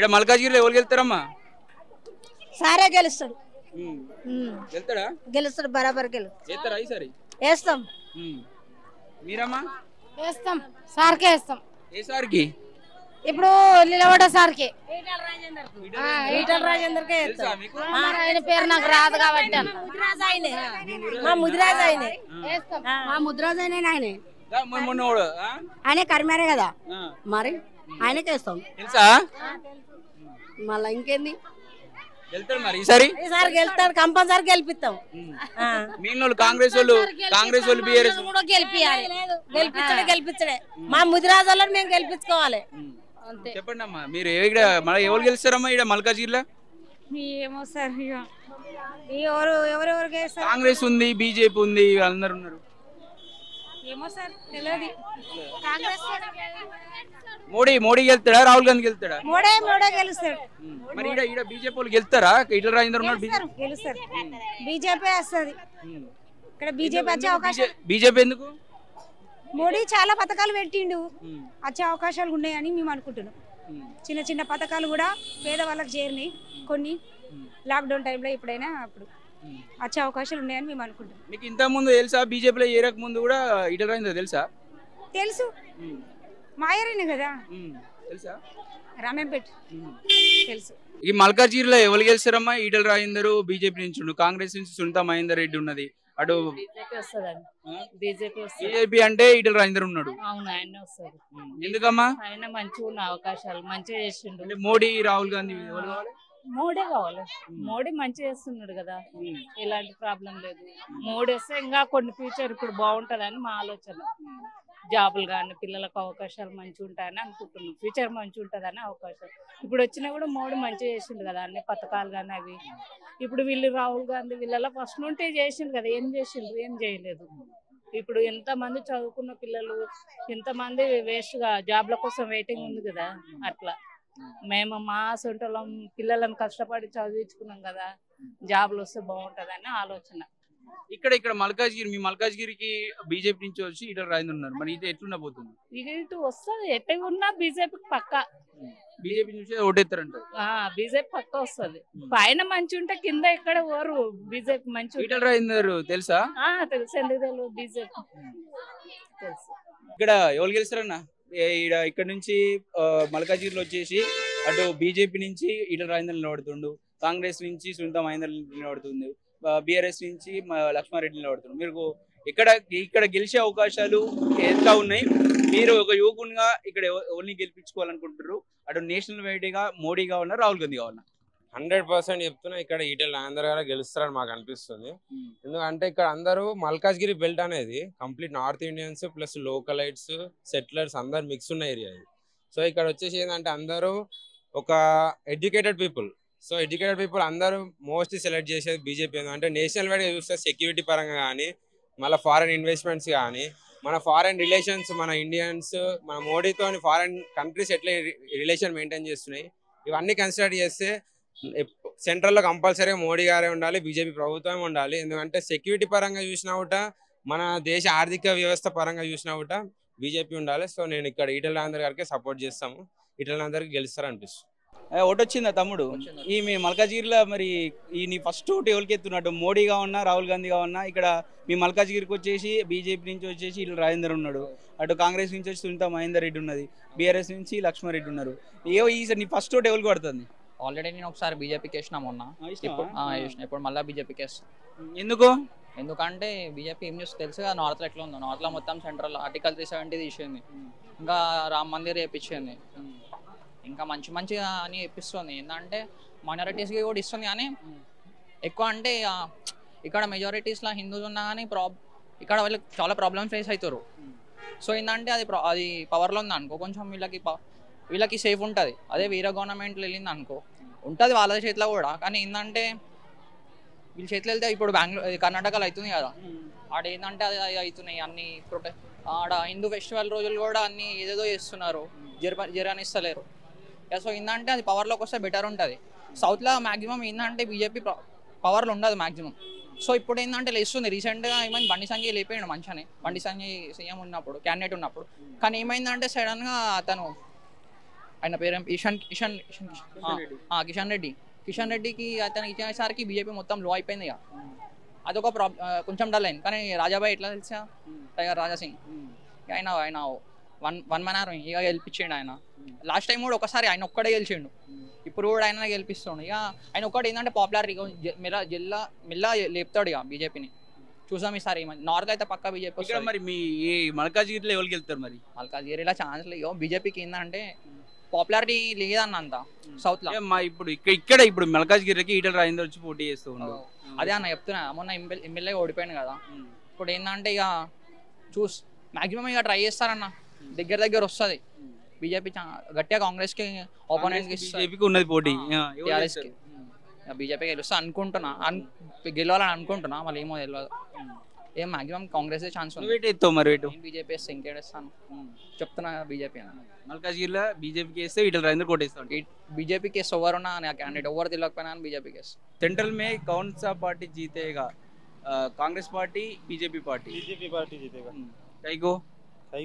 ఇక్కడ మల్కాజ్గిరిలో ఎవరు గెలుస్తారమ్మా? సారే గెలుస్తాడు. గెలుస్తాడా? గెలుస్తాడు, బరాబర్ గెలుస్తారా ఈసారి? వేస్తాం. మీరమ్మా? వేస్తాం, సార్కే వేస్తాం. ఏ సార్కి? ఇప్పుడు నిలబడ్డ సార్కే, ఈటల రాజేందర్కే తెలుసా మీకు? ఆయన పేరు నాకు రాదు కాబట్టి మా ముదిరాజు ఆయనే. మా ముద్రాజ్ ఆయనే. మొన్న కూడా, ఆయనే కరిమారే కదా, మరి ఆయనకే వేస్తాం. తెలుసా? మళ్ళా ఇంకేంది, గెలుస్తాడు మరి ఈసారి? ఈసారి గెలుస్తాడు, కంపల్సరీ గెలిపిస్తాం. మీనోళ్ళు కాంగ్రెస్ వాళ్ళు బీఆర్ఎస్ కూడా గెలిపియాలి. గెలిపించడే మా ముదిరాజు వాళ్ళని మేము గెలిపించుకోవాలి. చెప్పండి అమ్మా, మీరు ఇక్కడ మళ్ళీ ఎవరు గెలుస్తారమ్మా ఇక్కడ మల్కాజ్గిరిలో? ఏమో సార్, ఎవరెవరు గెలుస్తారు? కాంగ్రెస్ ఉంది, బీజేపీ ఉంది, అందరు ఉన్నారు. ఏమో సార్ తెలియదు. మోడీ గెలుస్తాడా, రాహుల్ గాంధీ గెలుస్తాడా? మోడే గెలుస్తాడు. మరి ఇక్కడ బీజేపీ వాళ్ళు గెలుస్తారా? ఈటల రాజేందర్ ఉన్నాడు. గెలుస్తారు, బీజేపీ వస్తుంది. ఇక్కడ బీజేపీ వచ్చే అవకాశం. బీజేపీ ఎందుకు? మోడీ చాలా పథకాలు పెట్టిండు, వచ్చే అవకాశాలు ఉన్నాయని మేము అనుకుంటున్నాం. చిన్న చిన్న పథకాలు కూడా పేదవాళ్ళకి చేరినాయి కొన్ని, లాక్డౌన్ టైంలో ఎప్పుడైనా అప్పుడు వచ్చే అవకాశాలు ఉన్నాయని మేము అనుకుంటున్నాం. మీకు ఇంత ముందు తెలుసా బీజేపీలో ఏరక ముందు కూడా ఈటల రాజేందర్ తెలుసా? తెలుసు, మాయరేనే కదా. తెలుసా? రామేంపేట తెలుసు. ఈ మల్కాజ్గిరిలో ఎవరు గెలుస్తారమ్మా? ఈటల రాజేందర్ బీజేపీ నుంచి, కాంగ్రెస్ నుంచి సునీతా మహేందర్ రెడ్డి ఉన్నది. అటు బీజేపీ అంటే ఈటల రాజేందర్ ఉన్నాడు. ఎందుకమ్మా? ఆయన మంచిగా ఉన్న అవకాశాలు మంచిగా చేసిండు. మోడీ, రాహుల్ గాంధీ మోడీ కావాలి. మోడీ మంచిగా చేస్తున్నాడు కదా, ఎలాంటి ప్రాబ్లం లేదు. మోడీ వస్తే ఇంకా కొన్ని ఫ్యూచర్ ఇప్పుడు బాగుంటదని మా ఆలోచన. జాబులు కానీ పిల్లలకు అవకాశాలు మంచిగా ఉంటాయని అనుకుంటున్నాం. ఫ్యూచర్ మంచిగా ఉంటుందని అవకాశాలు ఇప్పుడు వచ్చినా కూడా మోడీ మంచిగా చేసిండు కదా, అన్ని పథకాలు కానీ అవి. ఇప్పుడు వీళ్ళు రాహుల్ గాంధీ వీళ్ళ ఫస్ట్ నుండి చేసిండు కదా, ఏం చేసిండ్రు? ఏం చేయలేదు. ఇప్పుడు ఎంతమంది చదువుకున్న పిల్లలు, ఎంతమంది వేస్ట్గా జాబ్ల కోసం వెయిటింగ్ ఉంది కదా. అట్లా మేము మా సొంతలం పిల్లలను కష్టపడి చదివించుకున్నాం కదా, జాబ్లు వస్తే బాగుంటుందని ఆలోచన. ఇక్కడ మల్కాజ్గిరి, మీ మల్కాజ్గిరికి బీజేపీ నుంచి వచ్చి ఈటల రాజేందర్ ఉన్నారు. మరి ఇది ఎట్లున్నా పోతుంది? ఇటు వస్తుంది, ఎట్లా ఉన్నా బీజేపీకి పక్క. బీజేపీ నుంచి ఓటేస్తారంటారు. బీజేపీ పక్క వస్తుంది. పైన మంచి ఉంటే కింద ఇక్కడ ఓరు బీజేపీ మంచి. ఈటల రాజేందర్ తెలుసా? తెలుసు, ఎందుకు తెలియదు, బీజేపీ తెలుసు. ఇక్కడ ఎవరు గెలుస్తారన్నా? ఇక్కడ నుంచి మల్కాజ్గిరిలో వచ్చేసి అటు బీజేపీ నుంచి ఈటల రాజేందర్ నిలబడుతుండు, కాంగ్రెస్ నుంచి సునీతా మహేందర్ నిలబడుతుంది, బీఆర్ఎస్ నుంచి లక్ష్మారెడ్డి నిలబడుతుంది. మీరు ఇక్కడ గెలిచే అవకాశాలు ఎంత ఉన్నాయి? మీరు ఒక యువకునిగా ఇక్కడ ఎవరిని గెలిపించుకోవాలనుకుంటారు? అటు నేషనల్ వైడ్గా మోడీ కావాలన్నా, రాహుల్ గాంధీ కావాలన్నా? 100% చెప్తున్నా, ఇక్కడ ఈటల రాజేందర్ గారు గెలుస్తారని మాకు అనిపిస్తుంది. ఎందుకంటే ఇక్కడ అందరూ మల్కాజ్గిరి బెల్ట్ అనేది complete north Indians plus localites, settlers అందరు మిక్స్ ఉన్న ఏరియా ఇది. సో ఇక్కడ వచ్చేసి ఏంటంటే అందరూ ఒక educated people. So educated people అందరూ మోస్ట్లీ సెలెక్ట్ చేసేది బీజేపీ. అంటే నేషనల్ వైడ్గా చూస్తే సెక్యూరిటీ పరంగా కానీ, మళ్ళీ ఫారెన్ ఇన్వెస్ట్మెంట్స్ కానీ, మన ఫారెన్ రిలేషన్స్, మన ఇండియన్స్ మన మోడీతో ఫారెన్ కంట్రీస్ ఎట్లా రిలేషన్ మెయింటైన్ చేస్తున్నాయి, ఇవన్నీ కన్సిడర్ చేస్తే సెంట్రల్లో కంపల్సరీగా మోడీ గారే ఉండాలి, బీజేపీ ప్రభుత్వం ఉండాలి. ఎందుకంటే సెక్యూరిటీ పరంగా చూసినా కూడా, మన దేశ ఆర్థిక వ్యవస్థ పరంగా చూసినా కూడా బీజేపీ ఉండాలి. సో నేను ఇక్కడ ఈటల రాజేందర్ గారికి సపోర్ట్ చేస్తాము. ఈటల రాజేందర్కి గెలుస్తారనిపిస్తుంది. ఓటు వచ్చిందా తమ్ముడు? ఈ మీ మల్కాజ్గిరిలో మరి ఈ నీ ఫస్ట్ ఓటు ఎవరికి ఎత్తున్నట్టు? మోడీ కావన్నా, రాహుల్ గాంధీ కావన్నా? ఇక్కడ మీ మల్కాజ్గిరికి వచ్చేసి బీజేపీ నుంచి వచ్చేసి ఈటల రాజేందర్ ఉన్నాడు, అటు కాంగ్రెస్ నుంచి వచ్చి సునీతా మహేందర్ రెడ్డి ఉన్నది, బీఆర్ఎస్ నుంచి లక్ష్మారెడ్డి ఉన్నారు. ఈసారి నీ ఫస్ట్ ఓటు ఎవరికి పడుతుంది? ఆల్రెడీ నేను ఒకసారి బీజేపీకి వేసినా మొన్న, ఇప్పుడు మళ్ళీ బీజేపీకి వేస్తాను. ఎందుకు? ఎందుకంటే బీజేపీ ఏం చేస్తుంది తెలుసు కదా, నార్త్లో ఎట్లా ఉందో. నార్త్లో మొత్తం సెంట్రల్ ఆర్టికల్ 370 తీసింది, ఇంకా రామ్ మందిర్ వేయించింది, ఇంకా మంచి మంచిగా అని ఇప్పిస్తుంది. ఏంటంటే మైనారిటీస్కి కూడా ఇస్తుంది, కానీ ఎక్కువ అంటే ఇక్కడ మెజారిటీస్లో హిందూస్ ఉన్నా కానీ ఇక్కడ వాళ్ళకి చాలా ప్రాబ్లమ్స్ ఫేస్ అవుతారు. సో ఏంటంటే అది పవర్లో ఉంది అనుకో, కొంచెం వీళ్ళకి సేఫ్ ఉంటుంది. అదే వేరే గవర్నమెంట్లో వెళ్ళింది అనుకో, ఉంటుంది వాళ్ళ చేతిలో కూడా, కానీ ఏంటంటే వీళ్ళ చేతిలో వెళ్తే ఇప్పుడు కర్ణాటకలో అవుతుంది కదా, ఆడ ఏంటంటే అది అవుతున్నాయి అన్ని ఆడ హిందూ ఫెస్టివల్ రోజులు కూడా అన్ని ఏదేదో చేస్తున్నారు, జరనిస్తలేరు. సో ఏంటంటే అది పవర్లోకి వస్తే బెటర్ ఉంటుంది. సౌత్లో మ్యాక్సిమం ఏంటంటే బీజేపీ పవర్లో ఉండదు మ్యాక్సిమం. సో ఇప్పుడు ఏంటంటే లేస్తుంది. రీసెంట్గా ఏమైంది, బండి సంజయ్ లేపేయండు మంచిగానే, బండి సంజయ్ సీఎం ఉన్నప్పుడు, క్యాండిడేట్ ఉన్నప్పుడు. కానీ ఏమైందంటే సడన్గా అతను ఆయన పేరు కిషన్ రెడ్డికి అతనికి ఇచ్చేసరికి బీజేపీ మొత్తం లో అయిపోయింది ఇక. అదొక కొంచెం డల్ అయింది. కానీ రాజాబాయ్ ఎట్లా తెలుసా, టైగర్ రాజాసింగ్ ఆయన ఆయన వన్ మ్యాన్ ఆర్మీ ఇక గెలిపించిండు. ఆయన లాస్ట్ టైం కూడా ఒకసారి ఆయన ఒక్కడే గెలిచిండు, ఇప్పుడు కూడా ఆయన గెలిపిస్తుండు. ఇక ఆయన ఒక్కటి ఏంటంటే పాపులారిటీ మెల్ల లేపుతాడు ఇక బీజేపీని. చూసాం ఈసారి నార్త్ అయితే పక్కా బీజేపీ. మరి మీ మల్కాజ్గిరిలో ఎవరికి వెళ్తారు మరి? మల్కాజ్గిరిలో ఛాన్స్ లేదు. బీజేపీకి ఏంటంటే పాపులారిటీ లేదన్న అంత సౌత్ లో. ఇప్పుడు మల్కాజ్గిరికి ఈటల రాజేందర్ వచ్చి పోటీ చేస్తూ ఉన్నాడు. అదే అన్న చెప్తున్నా, మొన్న ఎమ్మెల్యే ఓడిపోయాను కదా. ఇప్పుడు ఏంటంటే ఇక మాక్సిమం ఇక ట్రై చేస్తారన్న, దగ్గర వస్తుంది బీజేపీ గట్టిగా కాంగ్రెస్ కి ఆపోనెంట్ బీజేపీకి ఉన్నది పోటీ. టీఆర్ఎస్ కి బీజేపీ గెలుస్తా అనుకుంటున్నా, గెలవాలని అనుకుంటున్నా, మళ్ళీ ఏమో తెలియదు. ఏం మాక్సిమం కాంగ్రెస్ ఛాన్స్ ఉంది. బీజేపీ వేస్తే ఇంకేస్తాను చెప్తున్నా. బీజేపీ మల్కాజ్గిరిలో బీజేపీకి వేస్తే ఈటల రాజేందర్ కోటేస్తాడు. బీజేపీకి వేస్తే ఎవరున్నా క్యాండిడేట్ ఎవరు తెలియకపోయినా బీజేపీకి వేస్తే. सेंट्रल में कौन सा पार्टी जीतेगा? Congress party, BJP party? BJP party जीतेगा। कई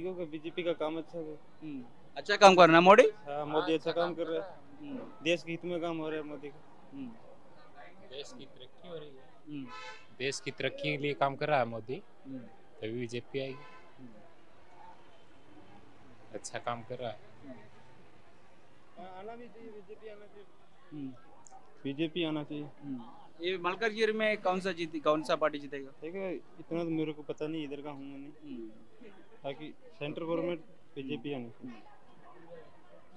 को बीजेपी का काम अच्छा काम करना मोदी। हाँ, मोदी अच्छा काम कर रहा है, देश के हित में काम हो रहा है मोदी का। देश की तरक्की हो रही है, देश की तरक्की के लिए काम कर रहा है मोदी, तभी बीजेपी आएगी। अच्छा काम कर रहा है, आना भी चाहिए, बीजेपी आना चाहिए, बीजेपी आना चाहिए। ये मलकाजगिरी में कौन सा पार्टी जीतेगा? देखो इतना तो मेरे को पता नहीं, इधर का हूँ नहीं, ताकि सेंट्रल गवर्नमेंट बीजेपी आनी चाहिए।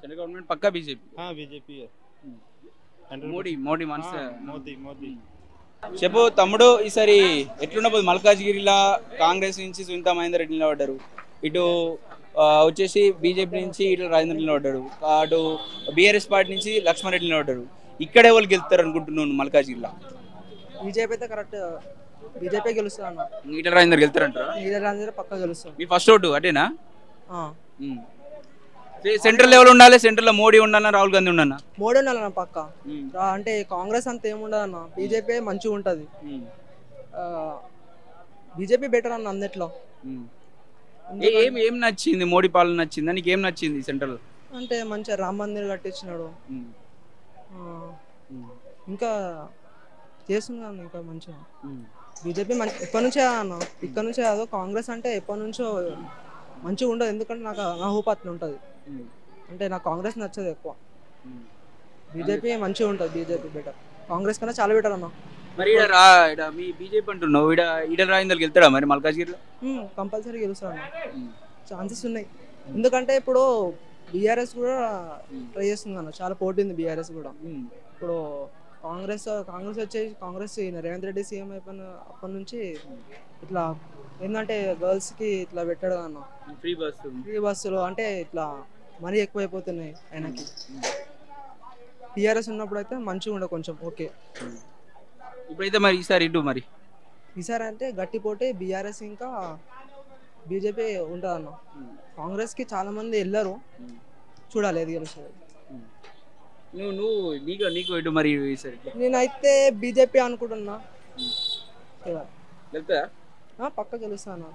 सेंट्रल गवर्नमेंट पक्का बीजेपी? हाँ बीजेपी है, మోడీ మనసు. మోదీ చెప్పు తమ్ముడు, ఈసారి ఎట్లుండబోదు మల్కాజ్గిరిలో? కాంగ్రెస్ నుంచి సునీతా మహేందర్ రెడ్డి నిలబడ్డారు, ఇటు వచ్చేసి బీజేపీ నుంచి ఈటల రాజేందర్ నిలబడ్డాడు, అటు బీఆర్ఎస్ పార్టీ నుంచి లక్ష్మణ్ రెడ్డి నిలబడ్డారు. ఇక్కడ ఎవరు గెలుస్తారు అనుకుంటున్నాను మల్కాజ్గిరిలో? బీజేపీ అయితే కరెక్ట్, బీజేపీ గెలుస్తుంది అన్న. ఈటల రాజేందర్ గెలుస్తారంటారా? ఈటల రాజేందర్ పక్కా గెలుస్తుంది. మీ ఫస్ట్ ఓటు అటేనా? సెంట్రల్ లెవెల్ ఉండాలి, సెంట్రల్ లో మోడీ ఉండాలన్నా రాహుల్ గాంధీ ఉండన్నా? మోడీ ఉండాలన్న పక్క. అంటే కాంగ్రెస్ అంత ఏముండదు అన్న, బీజేపీ మంచిగా ఉంటది. బీజేపీ బెటర్ అన్న అన్నిట్లో. ఏం నచ్చింది మోడీ పాలన? నచ్చిందా నీకు? ఏం నచ్చింది సెంట్రల్? అంటే మంచిగా రామ మందిర్ కట్టించినాడు, ఇంకా చేస్తున్నాను ఇంకా మంచిగా. బీజేపీ ఎప్పటి నుంచే అన్న, ఇక్కడ నుంచే కాదు, కాంగ్రెస్ అంటే ఎప్పటి నుంచో మంచిగా ఉండదు. ఎందుకంటే నాకు నా హోప్ అట్లా ఉంటుంది, అంటే నాకు కాంగ్రెస్ నచ్చదు ఎక్కువ. బీజేపీ మంచిగా ఉంటుంది, బీజేపీ బెటర్, కాంగ్రెస్ కన్నా చాలా బెటర్ అన్న. మరి మీ బీజేపీ అంటున్నావు, ఈటల రాజేందర్ గెలుస్తాడా మరి మల్కాజ్గిరిలో? కంపల్సరీ గెలుస్తాడు అన్న, ఛాన్సెస్ ఉన్నాయి. ఎందుకంటే ఇప్పుడు బీఆర్ఎస్ కూడా ట్రై చేస్తుంది అన్న, చాలా పోటీ ఉంది బీఆర్ఎస్ కూడా. ఇప్పుడు కాంగ్రెస్ వచ్చేసి కాంగ్రెస్ రేవంత్ రెడ్డి సీఎం అయిపోయిన అప్పటి నుంచి ఇట్లా ఏంటంటే గర్ల్స్ కి ఇట్లా పెట్టాడు అన్న, ఫ్రీ బస్సులు. అంటే ఇట్లా మనీ ఎక్కువ అయిపోతున్నాయి ఆయనకి. టీఆర్ఎస్ ఉన్నప్పుడు అయితే మంచిగా ఉండే కొంచెం ఓకే. ఇప్పుడైతే మరి ఈసారి అంటే గట్టి పోటీ బీఆర్ఎస్ ఇంకా బీజేపీ ఉంటుంది అన్న. కాంగ్రెస్ కి చాలా మంది వెళ్ళారు, చూడాలి ఏది గెలుస్తుంది. నేనైతే బీజేపీ అనుకుంటున్నా, పక్క గెలుస్తాను.